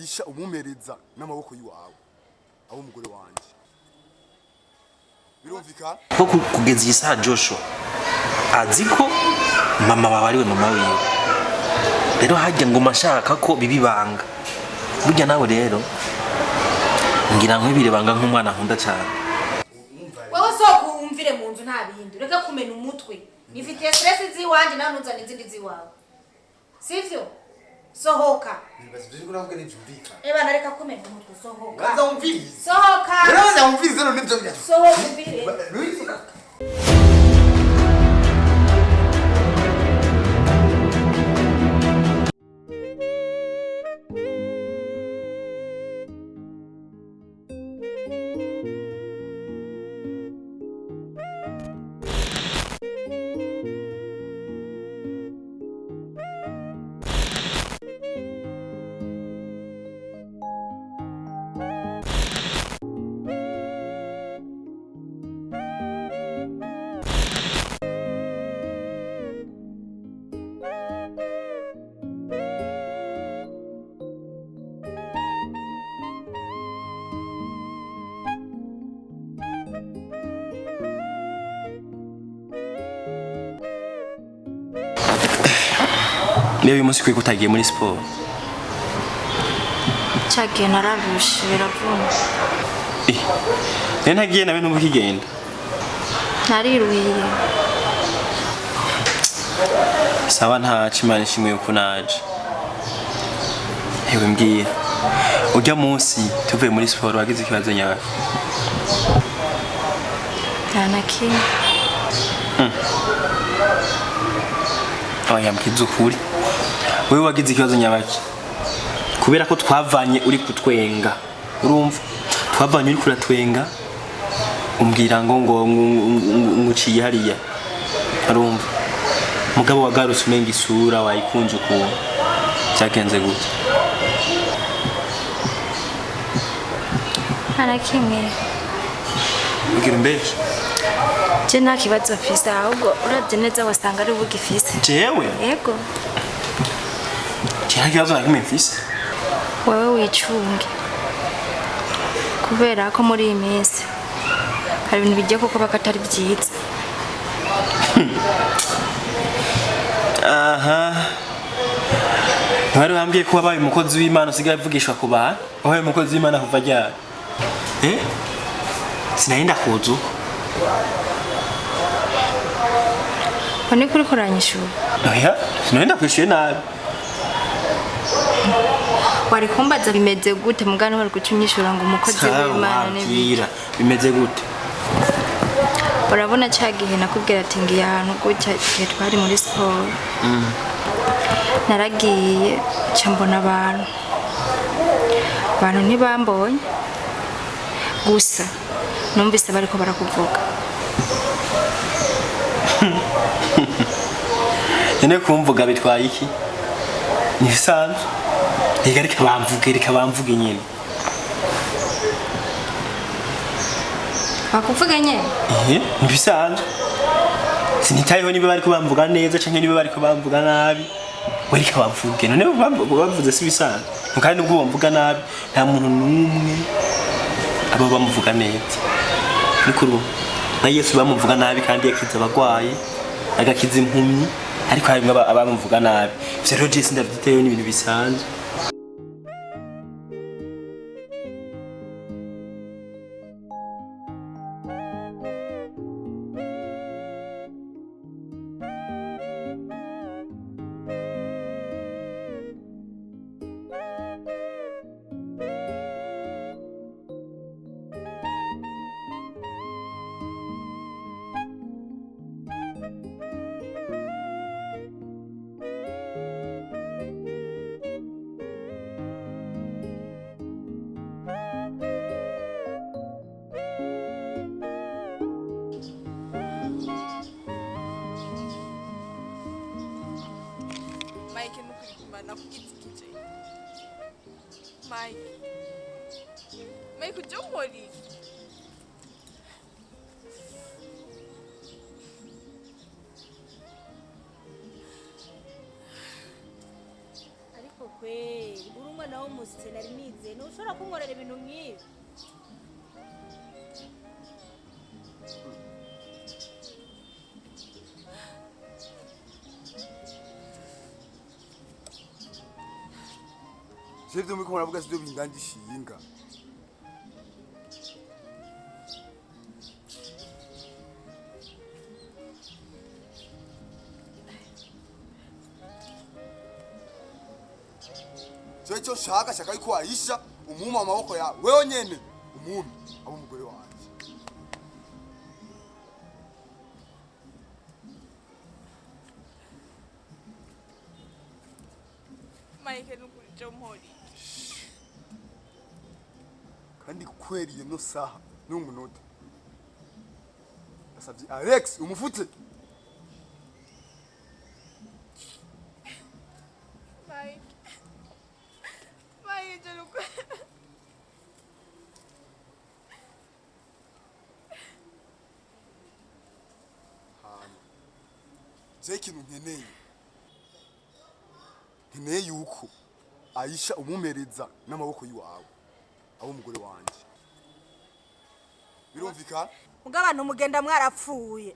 Aisha umumereza n'amaboko yiwawe abo umugore wanje birumvikana ko kugeza iyi saha Joshua aziko mama babariwe mama wiwe rero hajya ngo mashaka ko bibibanga burya nawe rero ngira nkwibire banga nk'umwana nkunda cyane wewe soko umvire mu nzu nta bindi reka kumena umutwe nifitiye stress ziwanje nawe nuzana izindi ziwawe sivyo sohoka nibaza byo kuravugana ibyumvika eba nareka kumena umutwe sohoka baza umvirize sohoka rero baza umvirize no nibyo bya sohoka umvire Leo uyu munsi kutagiye muri sport cyagiye nararushe biravuna ntagiye nawe n'ubukigenda nariruhiye sawa nta chimana shimwe yuko naje hewe mbwira ujya munsi tuvuye muri sport wagize ikibazo nyawe ntanakini oya mkizu kuri wewe wagize ikibazo nyabaki kubera ko twavanye uri kutwenga urumva twavanye uri kuratwenga umbwira ngo nguciye hariya urumva mugabo wagarutse umenga isura wayikunje ko cyagenze gute ntanakimwe ugira mbeshe je nta kibazo mfise ahubwo uravye neza wasanga ari ubugifise jewe yego nta kibazo nakimwe mfise wewe wicunge kubera ko muri iyi minsi hari ibintu bigiye kuko bakatari byiza aha ntwari wambwiye ko wabaye umukozi w'Imana usigaye avugishwa ku bantu wabaye umukozi w'Imana kuva ryari sinarinda kuzu Kone kuri kuranyishura oya sinarinda kwishuye nabi wari kumbaza bimeze gute mugana wari gucunyishura ngo umukozi w'Imana n'ibira bimeze gute urabona cyagihe nakubwira ati ngiye ahantu gutya igihe twari muri sport naragiye cyambona abantu ntibambonye gusa numvise bariko barakuvuga ene kumvuga bitwaye iki nisanzwe reka bamvuge nyine bakuvuga nyine nibisanzwe sinitayeho niba bariko bamvuga neza canke niba bariko bamvuga nabi wereka bavuge none bavuze si bisanzwe kandi ubwo bamvuga nabi nta muntu numwe abo bamuvuga neza nikuru na Yesu bamuvuga nabi kandi yakiza abagwaye agakiza impumyi ariko hari abamuvuga nabi ivyo rero je sindavyiteyo ni ibintu bisanzwe Mike ujumoli ariko kweli uri umwana w'umusitsi nari nize ntushobora kunkorera ibintu nk'ibi. Sivyo muri ko muravuga sivyo bingangishinga. Cyo shaka yuko Aisha umuma amaboko yawe wewe nyene umumi abo umugore wanje. Mike nukuri jomhori. Kandi kweri iyo no saha n'umunota. Asabye Alex umufute. Ikintu nkeneye yuko Aisha umumereza n'amaboko yiwawe abo umugore wanje. Birumvikana? Mugabana umugenda mwarapfuye.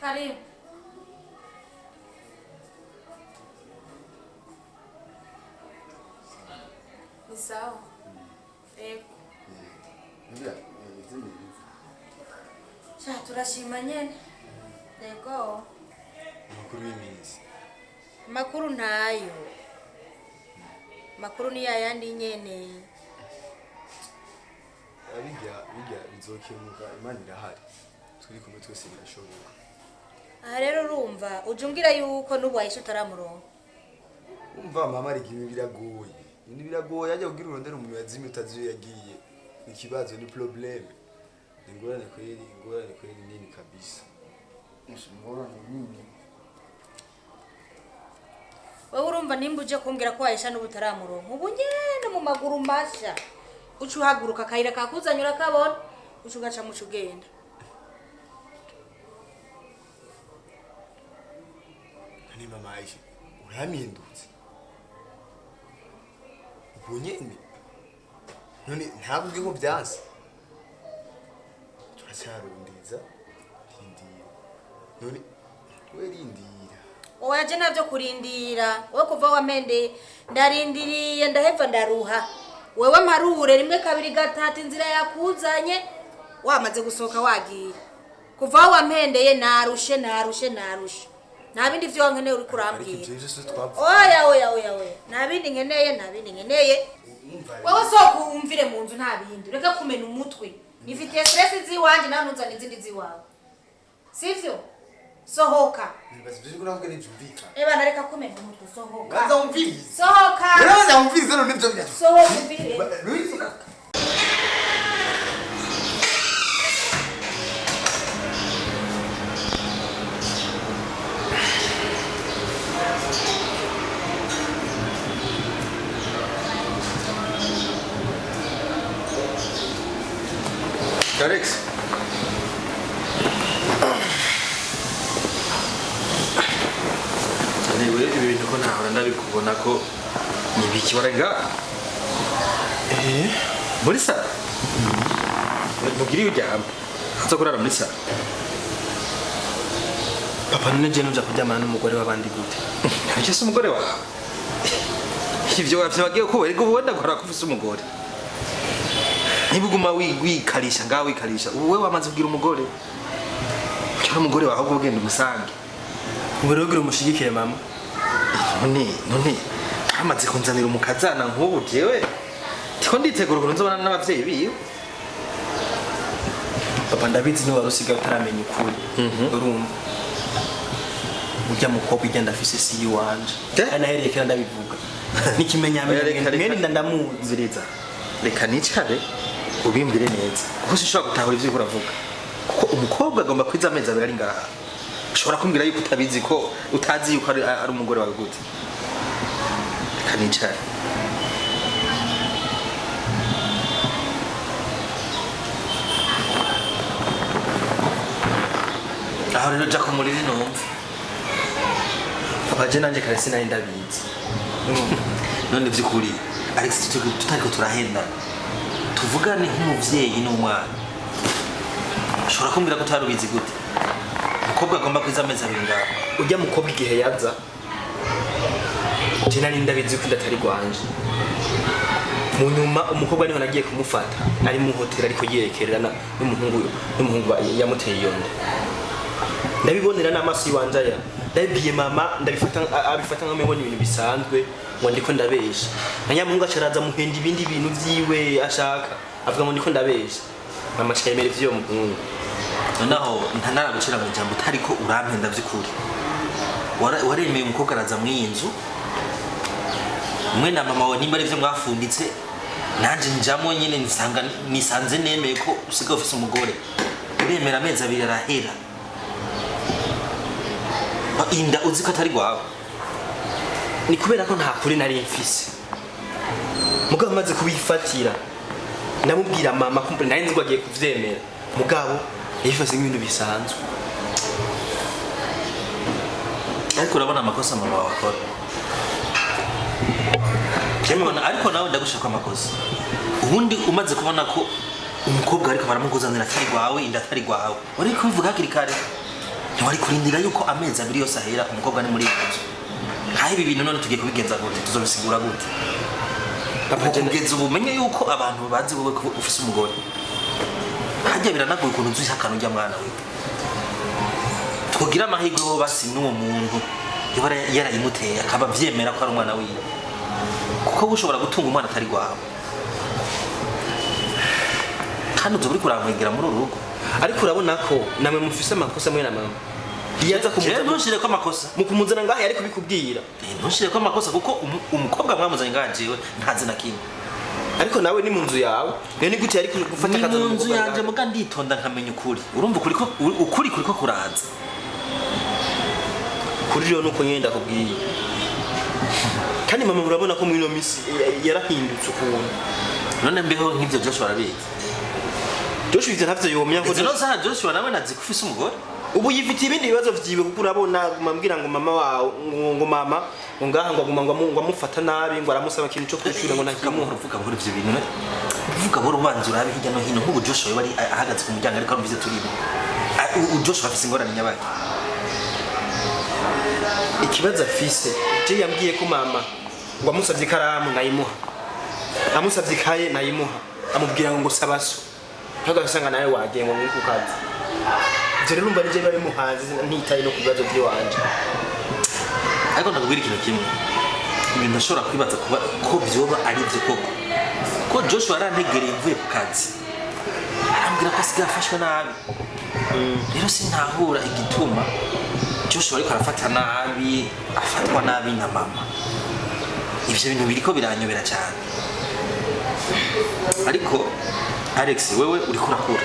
Karibu. Ni sawa. Cha turashima nyene. Yego. Makuru y'imizi. Makuru ntayo. Makuru ni yayandi nyene. Bijya bizokemuka Imana irahari. Turi kumwe twese birashoboka. Aha rero urumva ujungira yuko n'ubu Aisha utaramuronka. Umva mama ari gibi biragoye. Ni biragoye ajya kugira urondera umuntu yazimye utaziyo yagiye. Ikibazo ni problem. Ingorane kweli nini kabisa. Ngorane nini? Wewe urumva nimba uje kumbwira ko Aisha n'ubu utaramuronka. Ubu nyene mu maguru masha. Ucu haguruka kayira kakuzanyura kabona. Ucu gaca mu cugenda. Ni mama Aisha. Uramindutse. Ubunyene. None ntabwo ngo byanse. Turacyarundiza. Rindira. None we rindira. Oya je navyo kurindira. Wowe kuva wamende ndarindiriye ndaheva ndaruha. Wewe marure rimwe kabiri gatatu inzira yakuzanye wamaze gusohoka wagiye. Kuva wampendeye narushe. Nta bindi vyo nkeneye uri kurambwira. Oya. Nta bindi nkeneye. Wowe soko umvire mu nzu nta bindi. Reka kumena umutwe. Nifitiye stress ziwanje nanunzana izindi ziwawe. Sivyo? Sohoka. Nibazije ko navuga nijumvika. Eba reka kumena umutwe sohoka. Gaza umvirize. Sohoka. Gaza umvirize no nivyo byaje. Sohoka umvire. Luis. Alex. Niwe ibintu ko nahora ndabikubona ko nibiki waraga. Muri sala. Mugiri ujyama. Nza kurara muri sala. Papa none je nuja kuryamana n'umugore w'abandi gute? Nicyo se umugore wawe. Ivyo wagiye ko wari gubonda gukora ko ufise umugore. Nibuguma wikarisha ngaho wikarisha. Uwe wamaze kugira umugore. Cyari umugore wawe ahubwo ugenda umusange. Ubu rero gira umushigikire mama. None amaze kunzanira umukazana nk'ubu jewe. Tiko nditegura ukuntu nzobana n'abavyeyi biwe. Papa ndabizi ni warusiga utaramenya ukuri. Urumva. Ujya mukobwa igenda afise si wanje. Ana herekera ndabivuga. Nikimenya mwene ndamuziriza. Reka nicare ubimbire neza. Kuko sinshobora gutahura ivyo uravuga. Kuko umukobwa agomba kwiza amezi abiri ari ngaha. ushobora kumbwira yuko utabizi ko utazi yuko ari umugore wawe gute kanicara aho rero ja ku muriri numva abaje nanje kare sinari ndabizi none byukuri Alex tutariko turahenda tuvugane nk'umuvyeyi n'umwana ushobora kumbwira ko utarubizi gute umukobwa agomba kwiza amezi abiri ngaho ujya mukobwa igihe yaza je nari ndabizi ko ndatari gwanje mu nyuma umukobwa niho nagiye kumufata ari mu hotel ariko yerekerana n'umuhungu yamuteye iyo nda ndabibonera n'amaso yiwanje aya ndabibwiye mama abifata nk'amengo n'ibintu bisanzwe ngo ndiko ndabesha na nyamungu acaraza muhenda ibindi bintu vyiwe ashaka avuga ngo ndiko ndabesha mama cyemera ivyo muhungu naho ntanaragucira mu jambo utariko urampenda vy'ukuri waremeye umukobwa araza muri iyi nzu mwe na mama wawe nimba arivyo mwafunditse nanje njamo nyine nisanze nemeye ko usigaye ufise umugore uremera amezi abiri arahera inda uzi ko atari gwawe ni kubera ko nta kuri nari mfise mugabo maze kubifatira ndamubwira mama kumbe nari nzi ko agiye kuvyemera mugabo yifase nk'ibintu bisanzwe ariko urabona amakosa mama wawe akora ariko nawe ndagushaka amakosa ubundi umaze kubona ko umukobwa ariko baramukuzanira atari gwawe inda atari gwawe wari kubivuga hakiri kare ntiwari kurindira yuko amezi abiri yose ahera umukobwa ni muri iyo nzu nkaho ibi bintu none tugiye kubigenza gute tuzobisigura gute kugeza ubu umenye yuko abantu bazi wowe ko ufise umugore hajya biranagoye ukuntu uzi akantu ujya mwana we twogira amahirwe bo basi n'uwo muntu yaba yarayimuteye akaba avyemera ko ari umwana wiwe kuko ushobora gutunga umwana atari gwawe kandi uzo uri kuramwegera muri urugo ariko urabona ko namwe mufise amakosa mwe na mama iyaza kumuzana ntushire ko amakosa mukumuzana ngaho yari kubikubwira ntushire ko amakosa kuko umukobwa mwamuzanye ngajewe ntazi na kimwe ariko nawe ni mu nzu yawe rero ni gute yari gufata akazi mu nzu yanje muga nditonda nkamenya ukuri urumva ukuri kuriko kuraza kuri rero nuko nyenda kubwiye kandi mama urabona ko muri no misi yarahindutse ukuntu none mbeho nk'ivyo Joshua arabizi Joshua ivyo ntavyo yomya ko Joshua nawe nazi kufise umugore ubu yifitiye ibindi bibazo vyiwe kuko urabona mambwira ngo mama wawe ngo mama ngo ngaha ngo aguma ngo amufata nabi ngo aramusaba ikintu cyo kwishura ngo ntakimuha uvuga muri ivyo bintu uvuga boro ubanza urabe hirya no hino nk'ubu Joshua bari ahagaze ku muryango ariko arumvize turimo Joshua afise ingorane nyabaki ikibazo afise je yambwiye ko mama ngo amusavye ikaramu nayimuha amusavye ikaye nayimuha amubwira ngo sabaso ntagasanga nawe wagiye ngo mwiko kazi rero numva nije bari muhanzi ntitaye no kubibazo by'iwanje ariko ndakubwira ikintu kimwe ibintu ndashobora kwibaza kuba ko byoba ari byo koko ko Joshua arantegereye mvuye ku kazi arambwira ko asigaye afashwe nabi rero sintahura igituma Joshua ariko arafata nabi afatwa nabi na mama ivyo bintu biriko biranyobera cyane ariko Alex wewe uri kurakura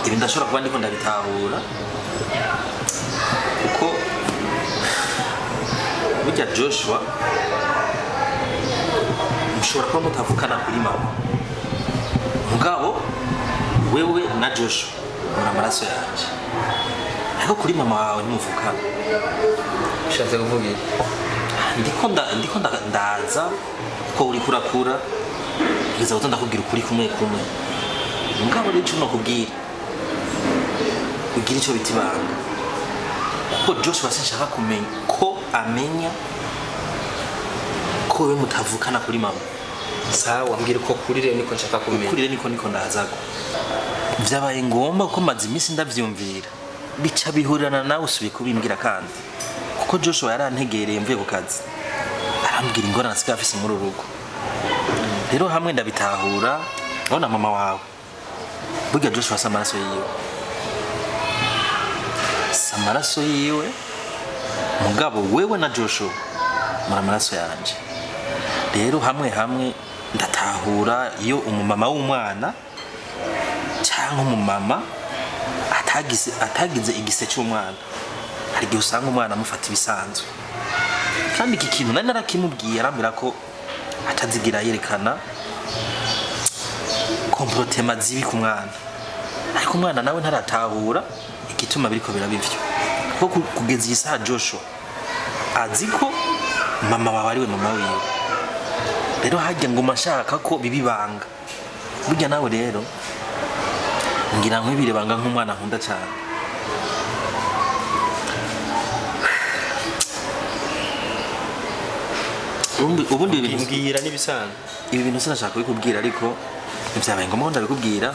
ibi ndashobora kuba ndiko ndabitahura kuko burya Joshua mushobora kuba mutavukana kuri mama mugabo wewe na Joshua muri amaraso yanje ariko kuri mama wawe ntimuvukana ushatse kuvuga ndiko ndaza ko uri kurakura ngeza gutanda kubwira ukuri kumwe mugabo rero cyo nakubwira ugira icyo bitibanga kuko Joshua sinshaka kumenya ko amenya ko we mutavukana kuri mama sawa mbwira ko kuri rero niko nshaka kumenya kuri rero niko ndazago vyabaye ngomba ko mazi imisi ndavyumvira bica bihurana nawe usubiye kubimbwira kandi kuko Joshua yarantegereye mvuye ku kazi arambwira ingorane asigaye afise muri urugo rero hamwe ndabitahura none mama wawe burya Joshua samaraso yiwe mugabo wewe na Joshua muri amaraso yanje rero hamwe ndatahura iyo umumama w'umwana cyangwa umumama atagize igise cy'umwana hari gihe usanga umwana amufata ibisanzwe kandi iki kintu nari narakimubwiye arambira ko atazigira yerekana komporotema zibi ku mwana ariko umwana nawe ntaratahura igituma biriko birabivyo kuko kugeza iyi saha Joshua azi ko mama wawe ariwe mama wiwe rero hajya ngo mashaka ko bibibanga burya nawe rero ngira nkwibirebanga nk'umwana nkunda cyane ubundi mbwira nibisanzwe ibi bintu sinashaka kubikubwira ariko ivyabaye ngombwa ndabikubwira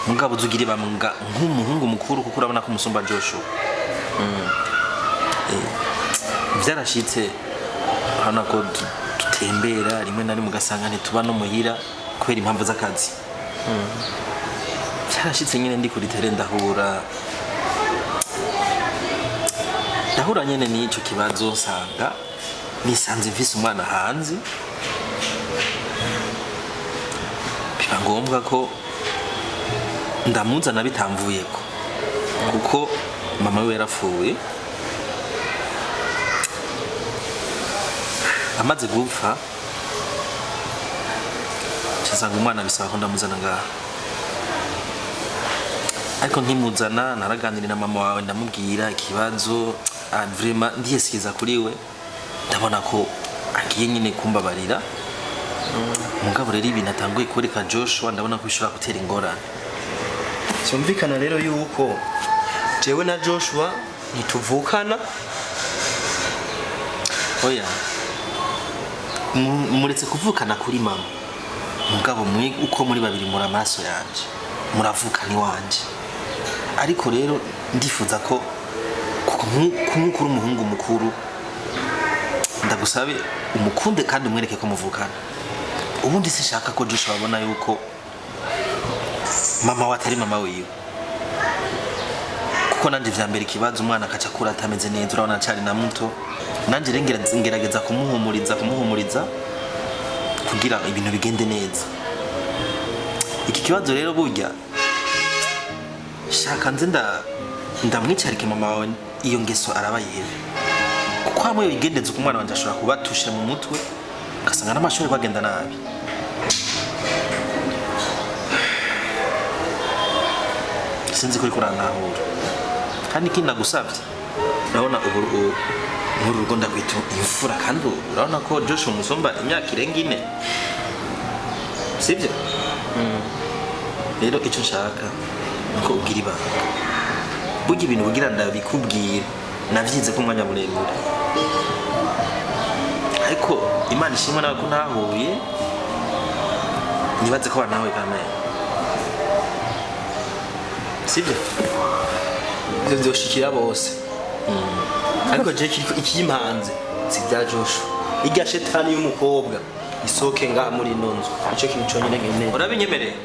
mugabo uzugira ibanga nk'umuhungu mukuru kuko urabona ko umusumba Joshua vyarashitse hano ko dutembera rimwe na rimwe ugasanga ntituba no muhira kubera impamvu z'akazi vyarashitse nyine ndi kuri tere ndahura nyene n'ico kibazo nsanga nisanze mfise umwana hanze biba ngombwa ko ndamuzana bitamvuyeko kuko mama we yarapfuye amaze gupfa nsanga umwana bisaba ko ndamuzana ngaha ariko nkimuzana naraganira na mama wawe ndamubwira ikibazo vraiment ndiyesikiza kuri we ndabona ko agiye nyine kumbabarira mugabo rero ibintu atanguye kureka Joshua ndabona ko bishobora gutera ingorane cyumvikana rero yuko jewe na Joshua ntituvukana oya muretse kuvukana kuri mama mugabo uko muri babiri muri amaso yanje muravukana iwanje ariko rero ndifuza ko kumukuru umuhungu mukuru ndagusabe umukunde kandi umwereke ko muvukana ubundi sishaka ko Joshua abona yuko mama watari mama wiwe kuko nanje vya mbere ikibazo umwana akaca kura atameze neza urabona cyari na muto nanje ngerageza kumuhumuriza kugira ibintu bigende neza iki kibazo rero burya shaka nze ndamwicarike mama wawe iyo ngeso arabayewe kuko hamwe bigendeze ku mwana wanje ashobora kubatushe mu mutwe ugasanga n'amashuri bagenda nabi sinzi kuri kurantahura kandi ikindi nagusabye urabona urugo ndakwita imfura kandi urabona ko Joshua umusumba imyaka irenga 4 sibyo rero icyo nshaka nuko ugira ibanga burya ibintu bugira ndabikubwira navyize ko umwanya muremure ariko Imana ishimwe nawe ko ntahuye nibaze ko banawe kamere sibyo ivyo vyoshikira bose ariko je ikiyimpanze si bya Joshua irya shetani y'umukobwa isoke nga muri nonzo ico kintu cyonyine nkeneye urabinyemereye